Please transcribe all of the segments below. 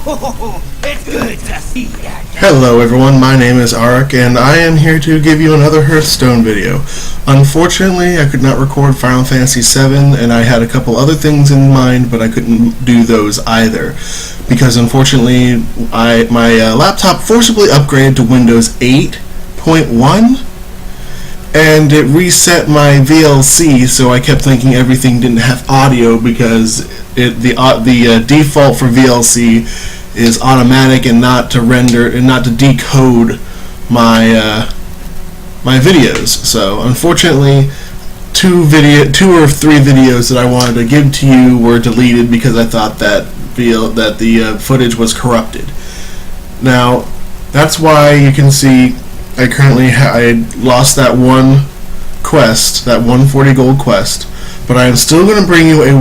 It's good to see you. Hello everyone, my name is Arik and I am here to give you another Hearthstone video. Unfortunately, I could not record Final Fantasy VII and I had a couple other things in mind, but I couldn't do those either. Because unfortunately, my laptop forcibly upgraded to Windows 8.1 and it reset my VLC, so I kept thinking everything didn't have audio because the default for VLC is automatic and not to render and not to decode my my videos. So unfortunately, two or three videos that I wanted to give to you were deleted because I thought that the footage was corrupted. Now that's why you can see I lost that one quest, that 140 gold quest, but I am still going to bring you a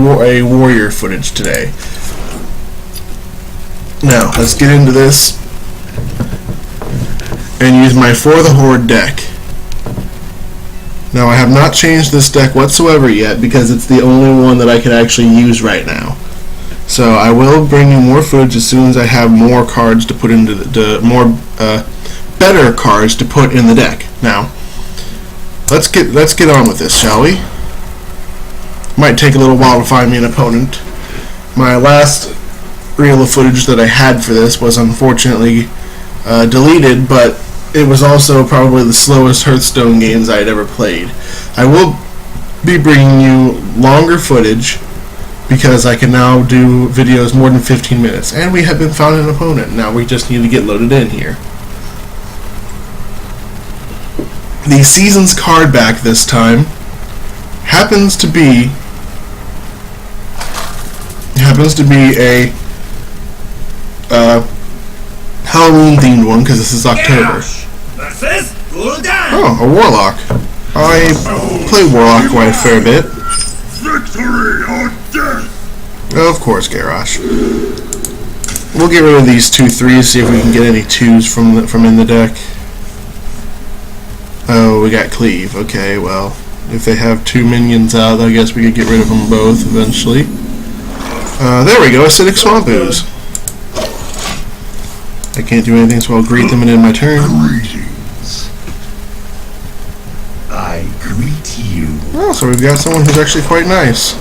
warrior footage today. Now, let's get into this and use my For the Horde deck. Now, I have not changed this deck whatsoever yet because it's the only one that I can actually use right now. So I will bring you more footage as soon as I have more cards to put into better cards to put in the deck. Now, let's get on with this, shall we? Might take a little while to find me an opponent. My last reel of footage that I had for this was unfortunately deleted, but it was also probably the slowest Hearthstone games I had ever played. I will be bringing you longer footage because I can now do videos more than 15 minutes, and we have been found an opponent. Now we just need to get loaded in here. The Seasons card back this time happens to be a Halloween themed one because this is October. Oh, a Warlock. I play Warlock quite a fair bit. Victory or death! Of course, Garrosh. We'll get rid of these 2/3s, see if we can get any 2s from in the deck. Oh, we got Cleave. Okay, well, if they have 2 minions out, I guess we could get rid of them both eventually. There we go, Acidic Swamp Ooze. I can't do anything, so I'll greet them and end my turn. Greetings. I greet you. Oh, so we've got someone who's actually quite nice.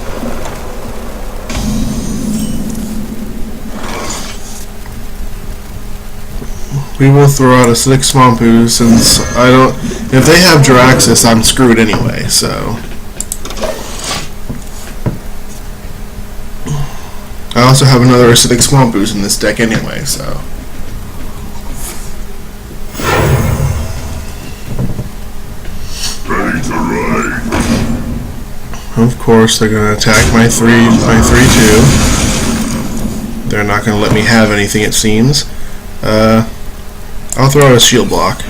We will throw out Acidic Swamp Ooze since if they have Jiraxis, I'm screwed anyway, so. I also have another Acidic Swamp Ooze in this deck anyway, so. Ready to ride. Of course, they're going to attack my 3/2. They're not going to let me have anything, it seems. I'll throw out a shield block.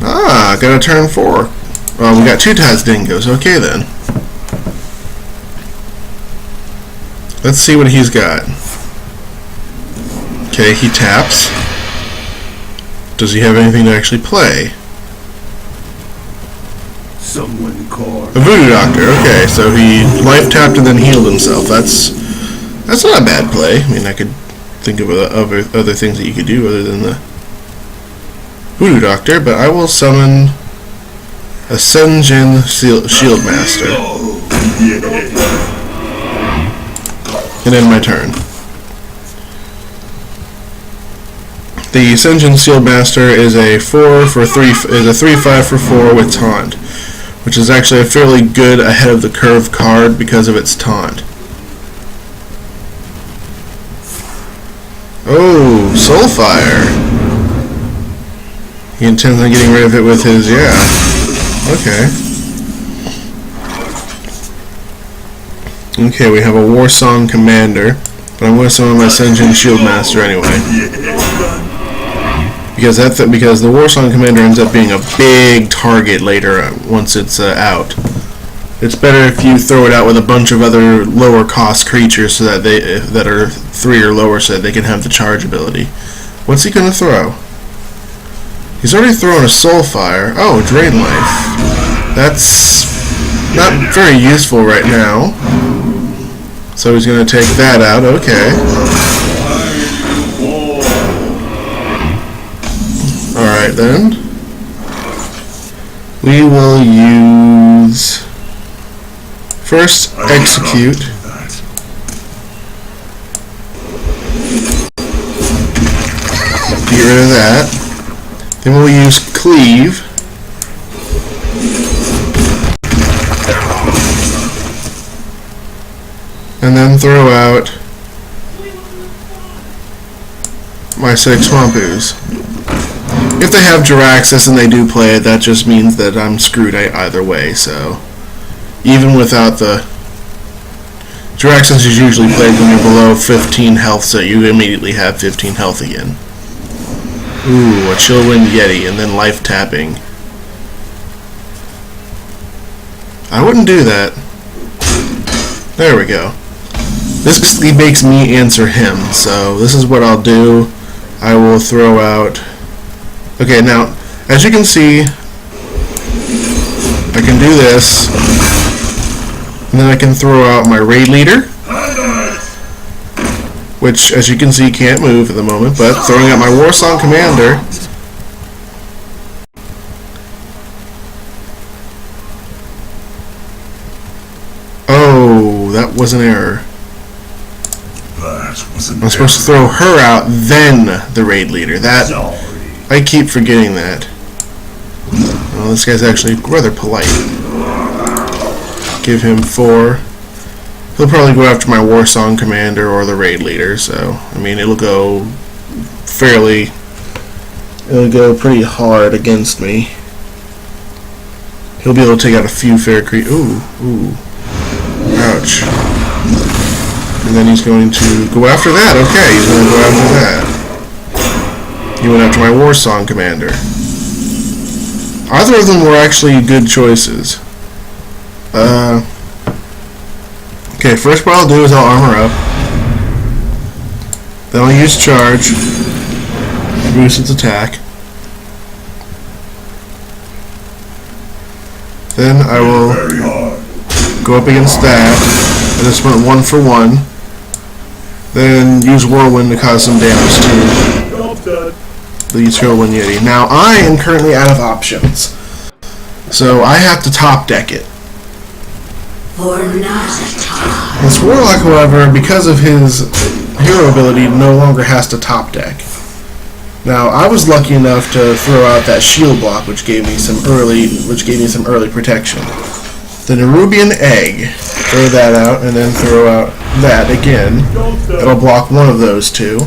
Ah, got a turn 4. Well, we got 2 Taz Dingoes. Okay then. Let's see what he's got. Okay, he taps. Does he have anything to actually play? Someone called. A Voodoo Doctor. Okay, so he life tapped and then healed himself. That's not a bad play. I mean, I could think of other things that you could do other than the Voodoo Doctor, but I will summon a Senjin Shield Master and end my turn. The Senjin Shield Master is a 3/5 for 4 with taunt, which is actually a fairly good ahead of the curve card because of its taunt. Oh, Soulfire. He intends on getting rid of it with his, yeah. Okay. Okay, we have a Warsong Commander, but I'm going to summon my Senjin Shield Master anyway. Because the Warsong Commander ends up being a big target later once it's out. It's better if you throw it out with a bunch of other lower cost creatures so that that are 3 or lower so that they can have the charge ability. What's he going to throw? He's already thrown a Soulfire. Oh, Drain Life. That's not very useful right now. So he's going to take that out. Okay. Alright then. We will use... First, execute. Get rid of that. Then we'll use cleave. And then throw out my 6 Swampoos. If they have Jiraxis and they do play it, that just means that I'm screwed either way, so... Even without the... Jiraxis is usually played when you're below 15 health, so you immediately have 15 health again. Ooh, a Chillwind Yeti, and then life tapping. I wouldn't do that. There we go. This basically makes me answer him, so this is what I'll do. I will throw out... Okay, now, as you can see, I can do this, and then I can throw out my Raid Leader, which, as you can see, can't move at the moment, but throwing out my Warsong Commander, oh, that was an error. I'm supposed to throw her out, then the Raid Leader. That, I keep forgetting that. Well, this guy's actually rather polite. Give him 4. He'll probably go after my Warsong Commander or the Raid Leader, so, I mean, it'll go pretty hard against me. He'll be able to take out a few fair creatures. Ooh. Ouch. And then he's going to go after that. Okay, he's going to go after that. He went after my Warsong Commander. Either of them were actually good choices. Okay, first what I'll do is I'll armor up. Then I'll use charge. Boost its attack. Then I will go up against that. I just went 1 for 1. Then use Whirlwind to cause some damage to the Chillwind Yeti. Now I am currently out of options, so I have to top deck it. This Warlock, however, because of his hero ability, no longer has to top deck. Now I was lucky enough to throw out that shield block, which gave me some early protection. The Nerubian Egg. Throw that out, and then throw out that again. It'll block one of those two.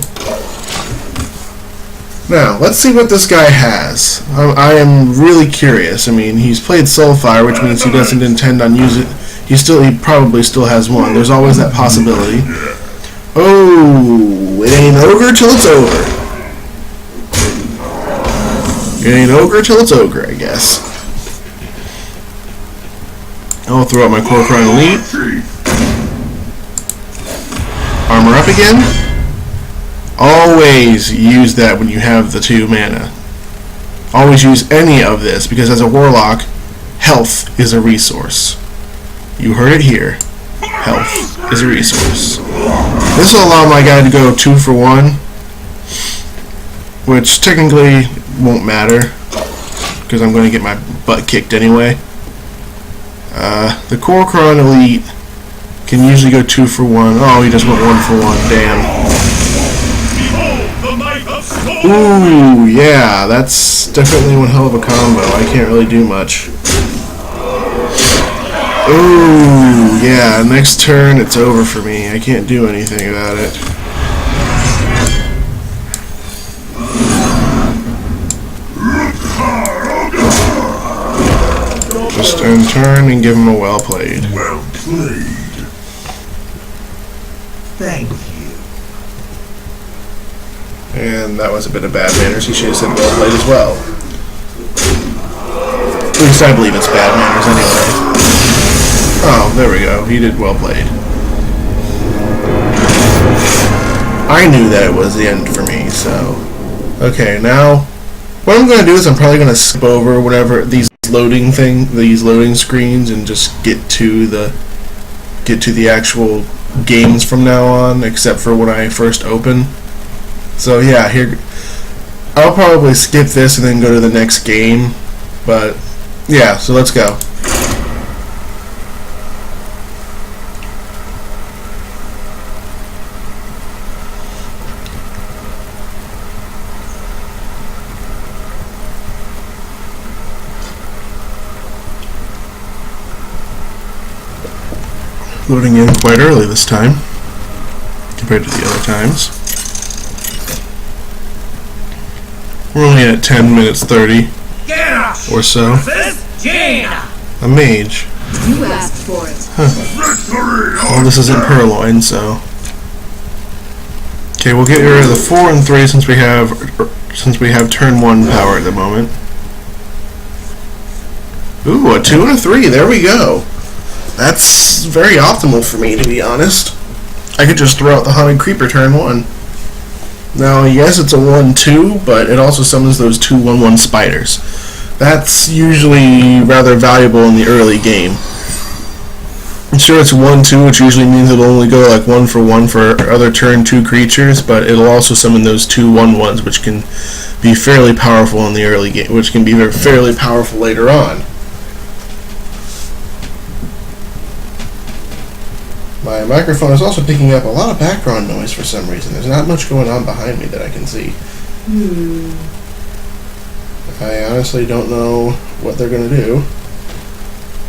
Now, let's see what this guy has. I am really curious. I mean, he's played Soulfire, which means he doesn't intend on using it. He probably still has one. There's always that possibility. Oh, it ain't ogre till it's over. It ain't ogre till it's ogre, I guess. I'll throw out my Corcoran Elite. Armor up again. Always use that when you have the 2 mana. Always use any of this, because as a Warlock, health is a resource. You heard it here. Health is a resource. This will allow my guy to go 2 for 1, which technically won't matter, because I'm going to get my butt kicked anyway. The Corcoran Elite can usually go 2 for 1. Oh, he just went 1 for 1. Damn. Ooh, yeah, that's definitely one hell of a combo. I can't really do much. Ooh, yeah, next turn it's over for me. I can't do anything about it. Just end turn and give him a well played. Well played. Thank you. And that was a bit of bad manners. He should have said well played as well. At least I believe it's bad manners anyway. Oh, there we go. He did well played. I knew that it was the end for me, so... Okay, now... What I'm going to do is I'm probably going to skip over whatever these loading screens and just get to the actual games from now on, except for when I first open. So yeah, here I'll probably skip this and then go to the next game. But, yeah, so let's go. Loading in quite early this time compared to the other times. We're only at 10 minutes 30 or so. A mage. You asked for it. Well, this isn't Purloin, so. Okay, we'll get rid of the 4 and 3 since we have turn 1 power at the moment. Ooh, a 2 and a 3. There we go. That's very optimal for me, to be honest. I could just throw out the Haunted Creeper turn 1. Now, yes, it's a 1-2, but it also summons those 2/1/1 spiders. That's usually rather valuable in the early game. I'm sure it's 1-2, which usually means it'll only go like 1 for 1 for other turn 2 creatures, but it'll also summon those 2/1/1s, which can be fairly powerful in the early game, which can be fairly powerful later on. My microphone is also picking up a lot of background noise for some reason. There's not much going on behind me that I can see. I honestly don't know what they're going to do.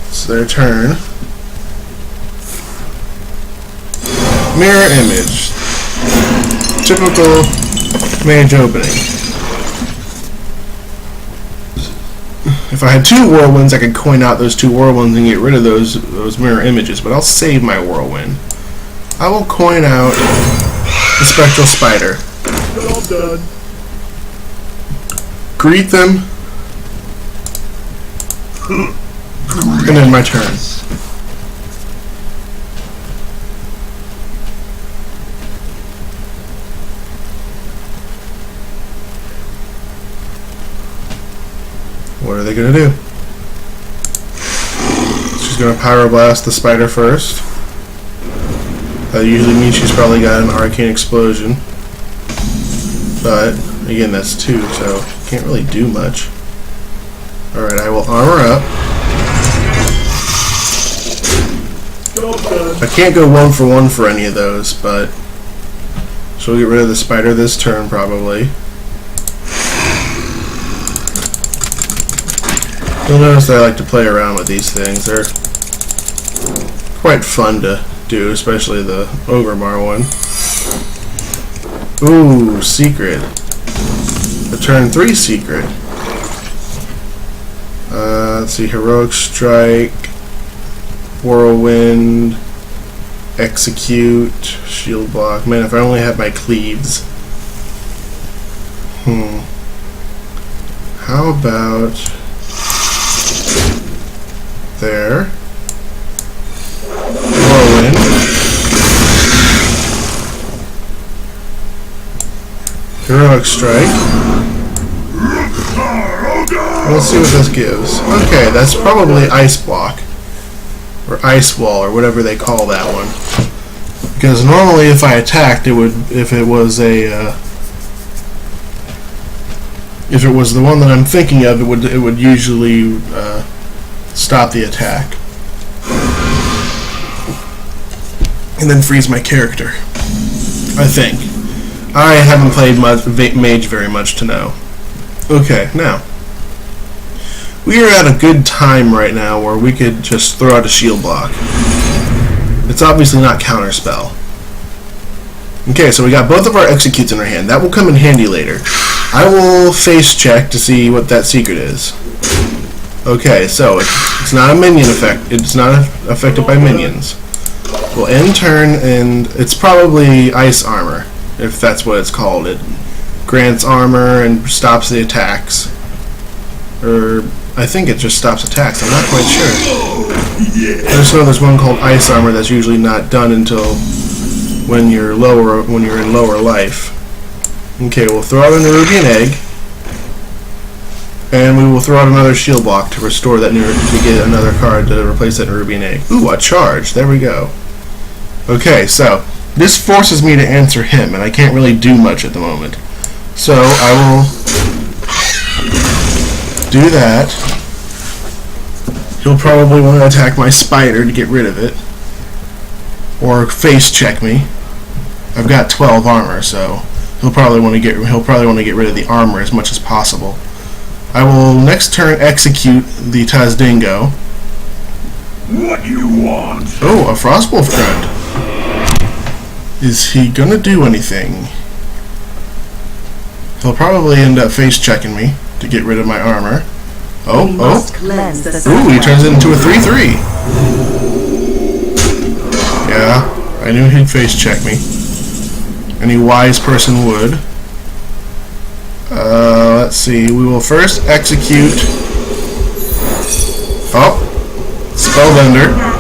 It's their turn. Mirror image. Typical mage opening. If I had 2 whirlwinds, I could coin out those 2 whirlwinds and get rid of those mirror images, but I'll save my whirlwind. I will coin out the spectral spider. All done. Greet them. And then my turn. What are they going to do? She's going to Pyroblast the spider first. That usually means she's probably got an Arcane Explosion. But, again, that's 2, so can't really do much. Alright, I will armor up. I can't go 1 for 1 for any of those, but she'll get rid of the spider this turn, probably. You'll notice that I like to play around with these things. They're quite fun to do, especially the Ogremar one. Ooh, secret. A turn 3 secret. Let's see, Heroic Strike, Whirlwind, Execute, Shield Block. Man, if I only had my cleaves. How about there? Whirlwind. Heroic Strike. Let's see what this gives. Okay, that's probably Ice Block. Or Ice Wall, or whatever they call that one. Because normally if I attacked, it would, if it was the one that I'm thinking of, it would usually stop the attack. And then freeze my character. I think. I haven't played Mage very much to know. Okay, now. We are at a good time right now where we could just throw out a shield block. It's obviously not counterspell. Okay, so we got both of our executes in our hand. That will come in handy later. I will face check to see what that secret is. Okay, so it's not a minion effect. It's not affected by minions. We'll end turn, and it's probably Ice Armor, if that's what it's called. It grants armor and stops the attacks. Or I think it just stops attacks. I'm not quite sure. I just know there's one called Ice Armor that's usually not done until when you're in lower life. Okay, we'll throw out a Nerubian Egg, and we will throw out another shield block to restore that to get another card to replace that Nerubian Egg. Ooh, a charge. There we go. Okay, so this forces me to answer him, and I can't really do much at the moment. So I will do that. He'll probably want to attack my spider to get rid of it, or face check me. I've got 12 armor, so he'll probably want to get rid of the armor as much as possible. I will next turn execute the Tazdingo. What you want? Oh, a Frostwolf friend. Is he gonna do anything? He'll probably end up face checking me to get rid of my armor. Oh. Ooh, he turns it into a 3/3. Yeah, I knew he'd face check me. Any wise person would. Let's see. We will first execute. Oh, Spellbender.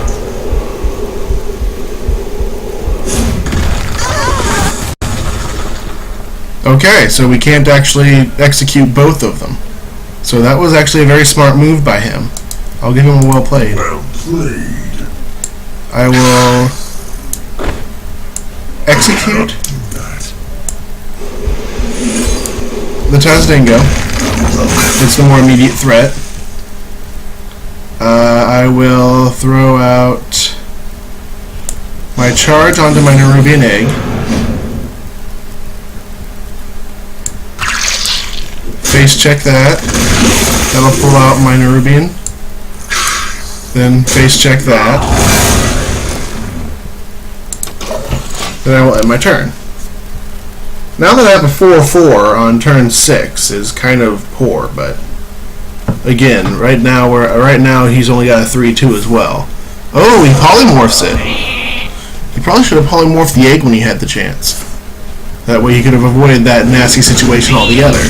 Okay, so we can't actually execute both of them. So that was actually a very smart move by him. I'll give him a well played. Well played. I will execute the Tazdingo. It's the more immediate threat. I will throw out my charge onto my Nerubian egg. Face check that. That'll pull out my Nerubian. Then face check that. Then I will end my turn. Now that I have a 4/4 on turn 6 is kind of poor, but again, right now he's only got a 3/2 as well. Oh, he polymorphs it. He probably should have polymorphed the egg when he had the chance. That way he could have avoided that nasty situation altogether.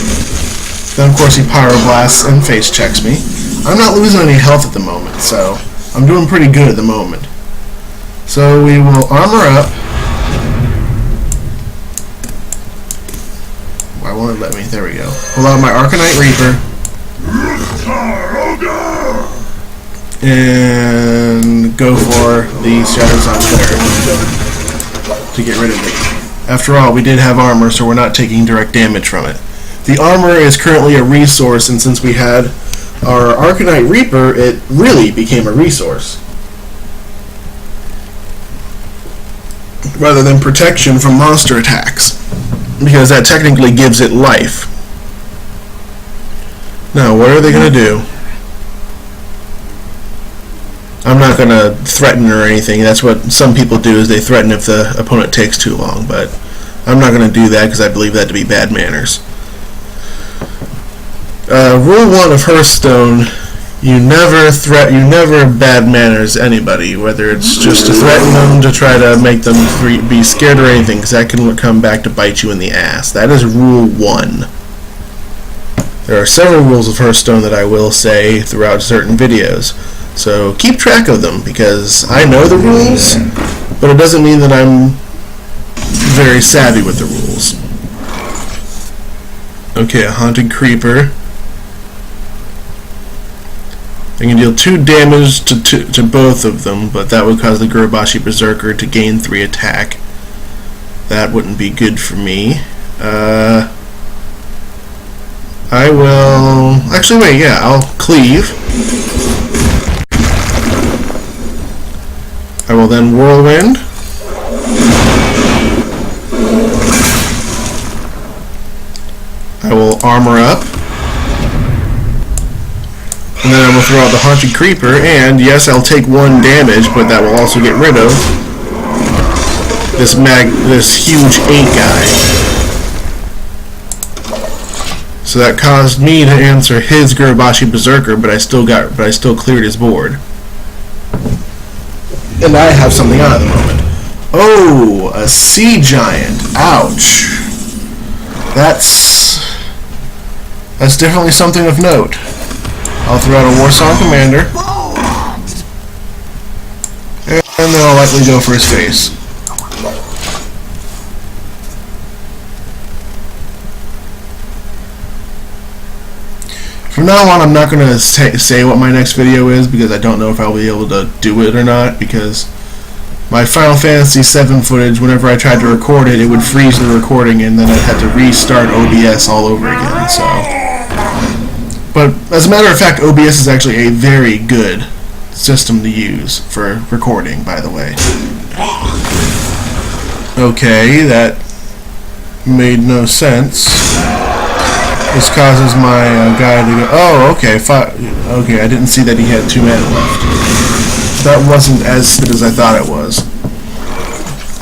Then of course he pyroblasts and face checks me. I'm not losing any health at the moment, so I'm doing pretty good at the moment. So we will armor up. Why won't it let me? There we go. Pull out my Arcanite Reaper. And go for the Shadows on Cleric to get rid of me. After all, we did have armor, so we're not taking direct damage from it. The armor is currently a resource, and since we had our Arcanite Reaper, it really became a resource. Rather than protection from monster attacks. Because that technically gives it life. Now, what are they going to do? I'm not going to threaten or anything. That's what some people do, is they threaten if the opponent takes too long. But I'm not going to do that because I believe that to be bad manners. Rule 1 of Hearthstone: you never bad manners anybody, whether it's just to threaten them, to try to make them be scared or anything, because that can come back to bite you in the ass. That is Rule 1. There are several rules of Hearthstone that I will say throughout certain videos, so keep track of them, because I know the rules, but it doesn't mean that I'm very savvy with the rules. Okay, a Haunted Creeper. I can deal 2 damage to both of them, but that would cause the Gurubashi Berserker to gain 3 attack. That wouldn't be good for me. I will... Actually, wait, yeah, I'll cleave. I will then Whirlwind. I will armor up. And then I will throw out the Haunted Creeper, and yes, I'll take 1 damage, but that will also get rid of this huge 8 guy. So that caused me to answer his Gurubashi Berserker, but I still cleared his board. And I have something on at the moment. Oh, a Sea Giant. Ouch. That's definitely something of note. I'll throw out a Warsong Commander. And then I'll likely go for his face. From now on, I'm not going to say what my next video is, because I don't know if I'll be able to do it or not, because my Final Fantasy VII footage, whenever I tried to record it, it would freeze the recording, and then I'd have to restart OBS all over again. So, but as a matter of fact, OBS is actually a very good system to use for recording, by the way. Okay, that made no sense. This causes my guy to go. Oh, okay. Okay, I didn't see that he had 2 mana left. That wasn't as good as I thought it was.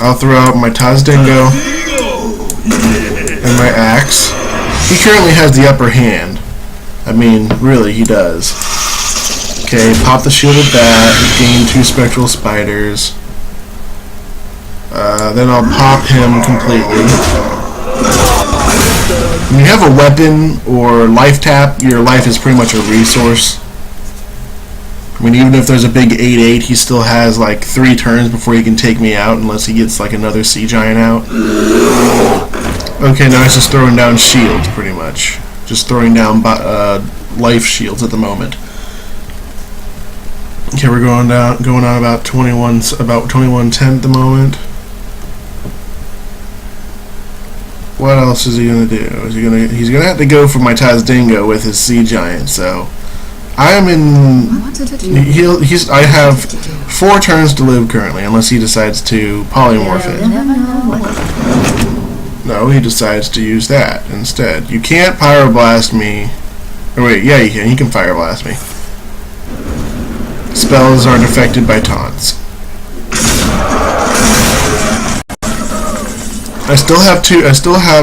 I'll throw out my Tazdingo and my axe. He currently has the upper hand. I mean, really, he does. Okay, pop the shield with that. Gain 2 spectral spiders. Then I'll pop him completely. When you have a weapon or life tap, your life is pretty much a resource. I mean, even if there's a big 8/8, he still has like 3 turns before he can take me out, unless he gets like another sea giant out. Okay, now he's just throwing down shields, pretty much. Just throwing down life shields at the moment. Okay, we're going on about 2110 at the moment. What else is he gonna do? He's gonna have to go for my Tazdingo with his sea giant. So I am in. I have 4 turns to live currently, unless he decides to polymorph it. No, he decides to use that instead. You can't pyroblast me. Oh wait, yeah, you can. He can fireblast me. Spells aren't affected by taunts. I still have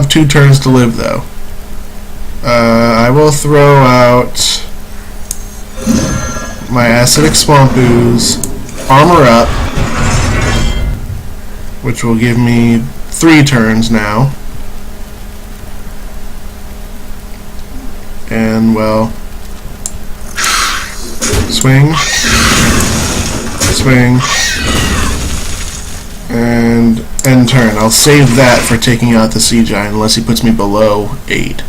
2 turns to live though. I will throw out my acidic swamp ooze, armor up, which will give me 3 turns now. And well, swing, and end turn. I'll save that for taking out the sea giant unless he puts me below 8.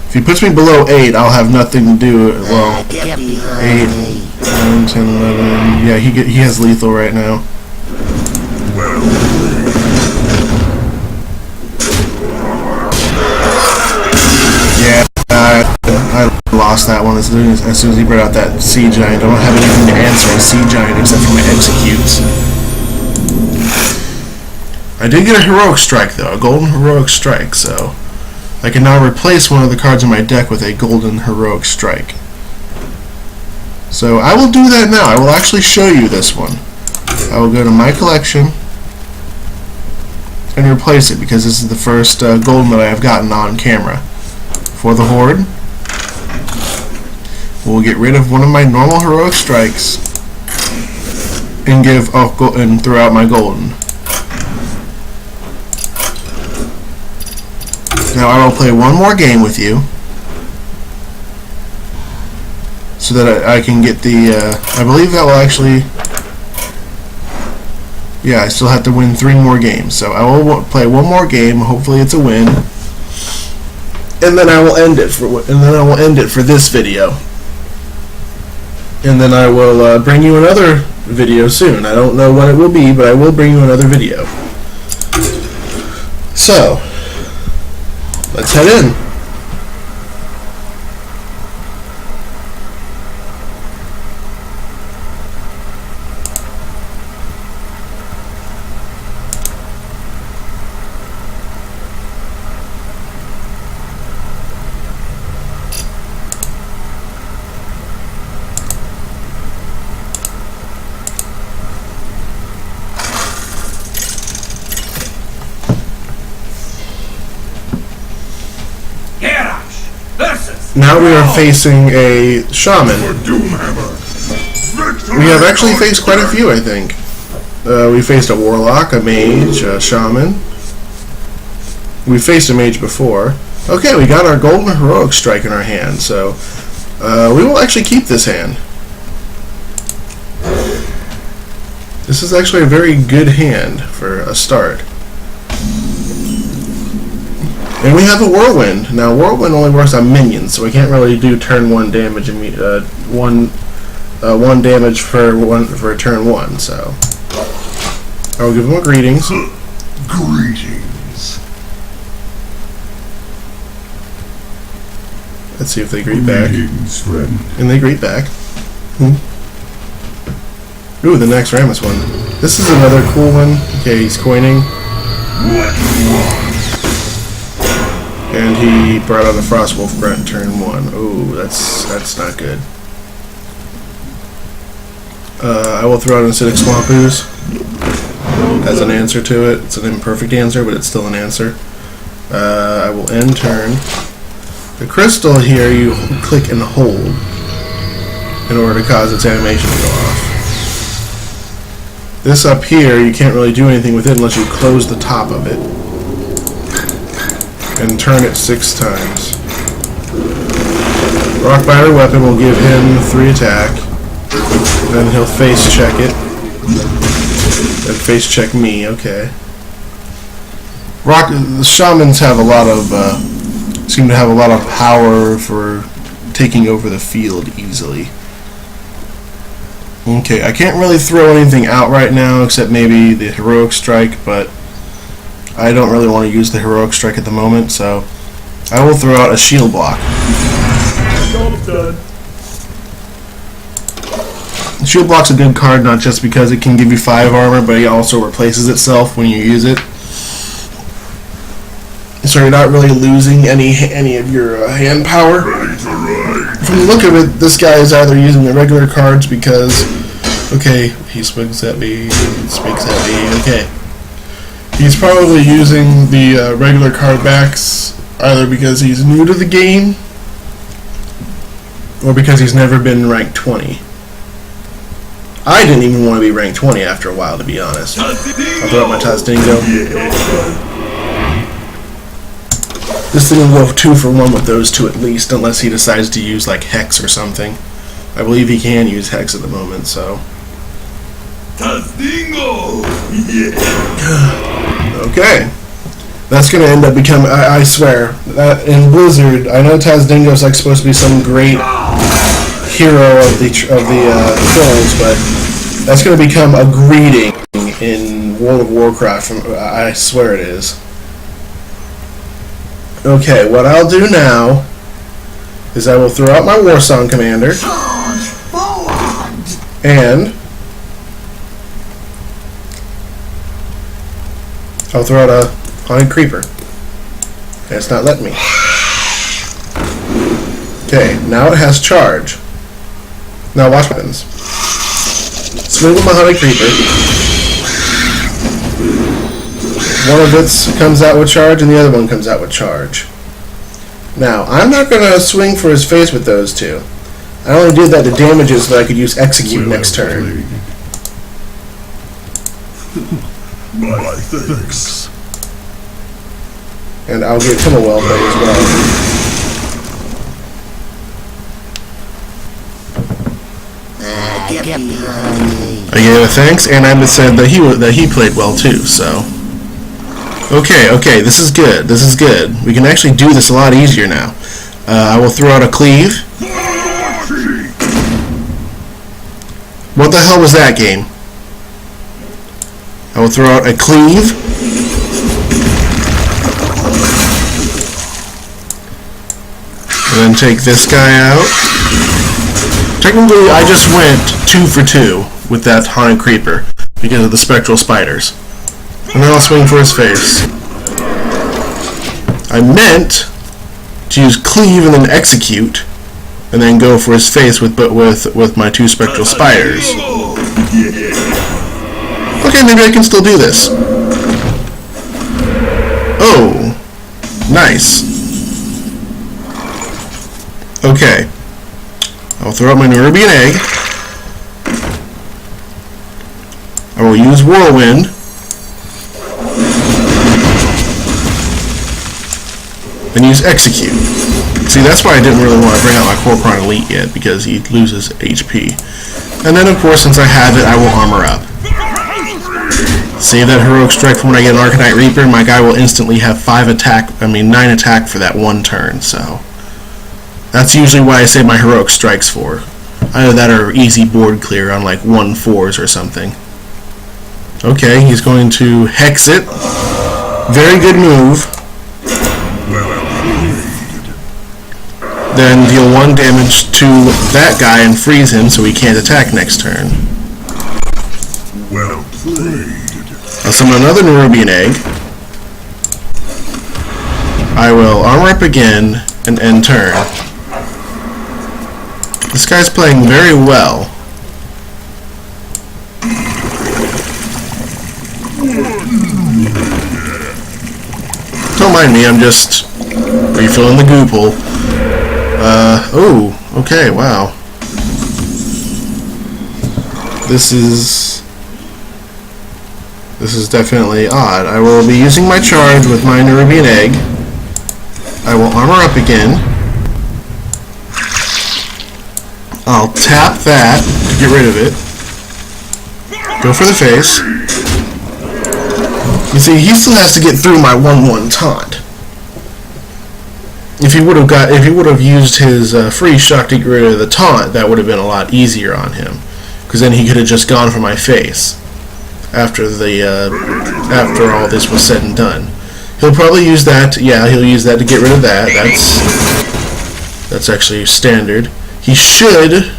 If he puts me below 8, I'll have nothing to do. Well, 8, 9, 10, 11. Yeah, he has lethal right now. Yeah, I lost that one as soon as he brought out that sea giant. I don't have anything to answer a sea giant except for my executes. I did get a heroic strike though, a golden heroic strike, so I can now replace one of the cards in my deck with a golden heroic strike. So I will do that now. I will actually show you this one. I will go to my collection and replace it because this is the first golden that I have gotten on camera. For the Horde, we'll get rid of one of my normal heroic strikes and and throw out my golden. Now I will play one more game with you, so that I can get the. I believe that will actually. Yeah, I still have to win 3 more games, so I will play one more game. Hopefully, it's a win, and then I will end it for this video, and then I will bring you another video soon. I don't know when it will be, but I will bring you another video. So. Let's head in. Now we are facing a shaman. We have actually faced quite a few, I think. We faced a warlock, a mage, a shaman. We faced a mage before. Okay, we got our golden heroic strike in our hand, so we will actually keep this hand. This is actually a very good hand for a start. And we have a whirlwind. Now, whirlwind only works on minions, so we can't really do turn 1 damage. One damage for turn 1. So I will give them a greetings. Greetings. Let's see if they greet back. Greetings, friend. And they greet back. Ooh, the next Ramus one. This is another cool one. Okay, he's coining. What you want? And he brought out a Frostwolf Grunt turn 1. Ooh, that's not good. I will throw out an Acidic Swamp Ooze as an answer to it. It's an imperfect answer, but it's still an answer. I will end turn. The crystal here you click and hold in order to cause its animation to go off. This up here, you can't really do anything with it unless you close the top of it and turn it 6 times. Rock Biter Weapon will give him 3 attack. Then he'll face check it. Then face check me, okay. The shamans have a lot of, seem to have a lot of power for taking over the field easily. Okay, I can't really throw anything out right now except maybe the Heroic Strike, but I don't really want to use the Heroic Strike at the moment, so I will throw out a Shield Block. Shield Block's a good card not just because it can give you 5 armor, but it also replaces itself when you use it. So you're not really losing any of your hand power. From the look of it, this guy is either using the regular cards because, okay, he swings at me, okay. He's probably using the regular card backs either because he's new to the game or because he's never been ranked 20. I didn't even want to be ranked 20 after a while, to be honest. I'll throw out my Tazdingo. This thing will go 2 for 1 with those 2 at least, unless he decides to use like Hex or something. I believe he can use Hex at the moment, so. Tazdingo! Okay. That's going to end up becoming, I swear, that in Blizzard, I know Tazdingo is like supposed to be some great hero of the trolls, but that's going to become a greeting in World of Warcraft. I swear it is. Okay, what I'll do now is I will throw out my Warsong Commander and I'll throw out a Haunted Creeper. And it's not letting me. Okay, now it has charge. Now watch what happens. Swing with my Haunted Creeper. One of it comes out with charge and the other one comes out with charge. Now, I'm not going to swing for his face with those 2. I only did that to damage it so that I could use Execute next turn. My thanks. And I'll give him a well play as well. I gave a thanks, and I said that he played well too, so. Okay, this is good. This is good. We can actually do this a lot easier now. I will throw out a Cleave. What the hell was that, game? I will throw out a Cleave. And then take this guy out. Technically, I just went 2 for 2 with that Haunted Creeper because of the Spectral Spiders. And then I'll swing for his face. I meant to use Cleave and then Execute, and then go for his face with my 2 Spectral Spiders. Okay, maybe I can still do this. Oh, nice. Okay. I'll throw out my Nerubian Egg. I will use Whirlwind. And use Execute. See, that's why I didn't really want to bring out my Corpron Elite yet, because he loses HP. And then, of course, since I have it, I will armor up. Save that Heroic Strike from when I get an Arcanite Reaper, my guy will instantly have 9 attack for that 1 turn, so. That's usually why I save my Heroic Strikes for. Either that or easy board clear on like 1/4s or something. Okay, he's going to hex it. Very good move. Then deal 1 damage to that guy and freeze him so he can't attack next turn. Well played. I'll summon another Nerubian Egg. I will armor up again and end turn. This guy's playing very well. Don't mind me, I'm just refilling the goo pool. Oh, okay, wow. This is definitely odd. I will be using my charge with my Nerubian Egg. I will armor up again. I'll tap that to get rid of it. Go for the face. You see, he still has to get through my 1/1 taunt. If he would have used his free shock to get rid of the taunt, that would have been a lot easier on him, because then he could have just gone for my face after all this was said and done. He'll probably use that. Yeah, he'll use that to get rid of that. That's actually standard. He should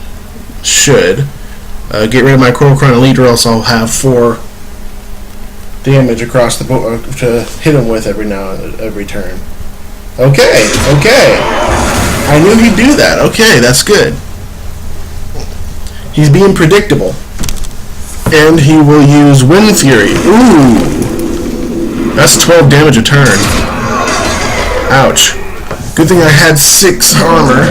get rid of my Corocron Elite, or else I'll have 4 damage across the board to hit him with every turn. Okay. I knew he'd do that. Okay, that's good. He's being predictable. And he will use Wind Fury. Ooh! That's 12 damage a turn. Ouch. Good thing I had 6 armor.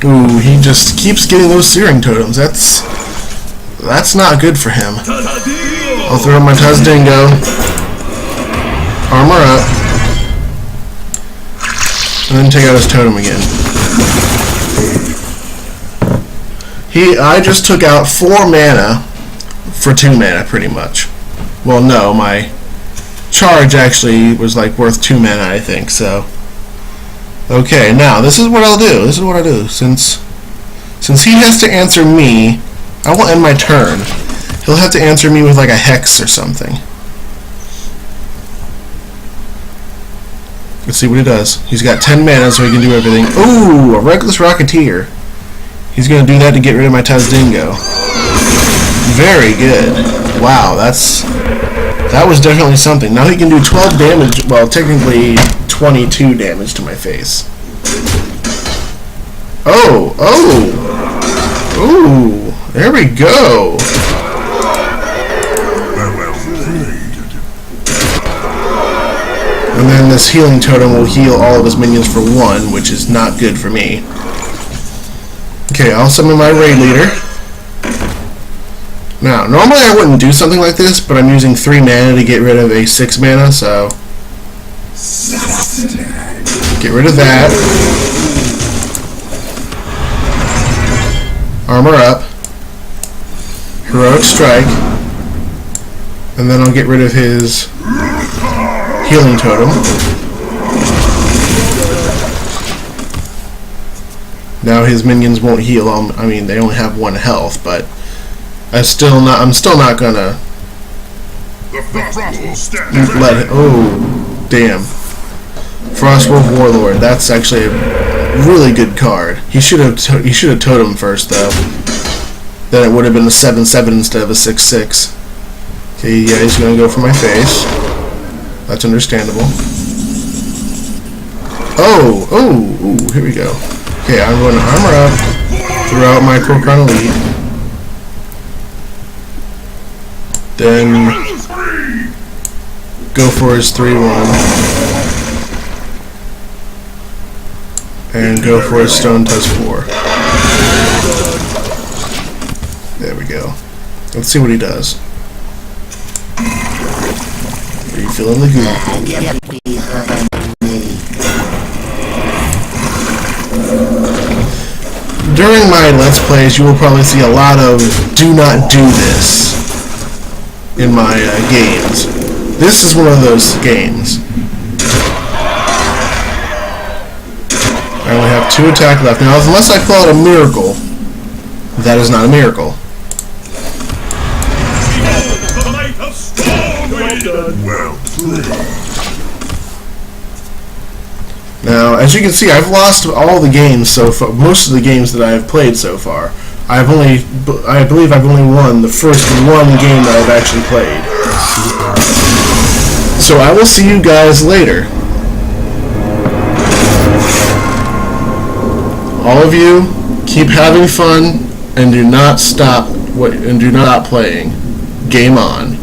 Ooh, he just keeps getting those Searing Totems. That's not good for him. I'll throw my Tazdingo. Armor up. And then take out his totem again. I just took out 4 mana for 2 mana, pretty much. Well, no, my charge actually was like worth 2 mana, I think, so. Okay, now, this is what I'll do. Since he has to answer me, I will end my turn. He'll have to answer me with like a hex or something. Let's see what he does. He's got 10 mana, so he can do everything. Ooh, a Reckless Rocketeer. He's going to do that to get rid of my Tazdingo. Very good. Wow, that was definitely something. Now he can do 12 damage, well, technically 22 damage to my face. Oh! Ooh, there we go. And then this healing totem will heal all of his minions for 1, which is not good for me. Okay, I'll summon my raid leader. Now, normally I wouldn't do something like this, but I'm using 3 mana to get rid of a 6 mana, so get rid of that. Armor up. Heroic Strike. And then I'll get rid of his healing totem. Now his minions won't heal. I mean, they only have 1 health, but I'm still not gonna let it. Oh, damn! Frostwolf Warlord. That's actually a really good card. He should have totem first though. Then it would have been a 7/7 instead of a 6/6. Okay, yeah, he's gonna go for my face. That's understandable. Oh, here we go. Okay, I'm going to armor up throughout my Corocron Elite. Then go for his 3/1. And go for his Stone Tusk 4. There we go. Let's see what he does. Refilling the goo. During my Let's Plays, you will probably see a lot of do not do this in my games. This is one of those games. I only have 2 attack left. Now, unless I pull out a miracle, that is not a miracle. Now, as you can see, I've lost all the games so far. Most of the games that I have played so far. I believe I've only won the first one game that I've actually played. So I will see you guys later. All of you, keep having fun and do not stop playing. Game on.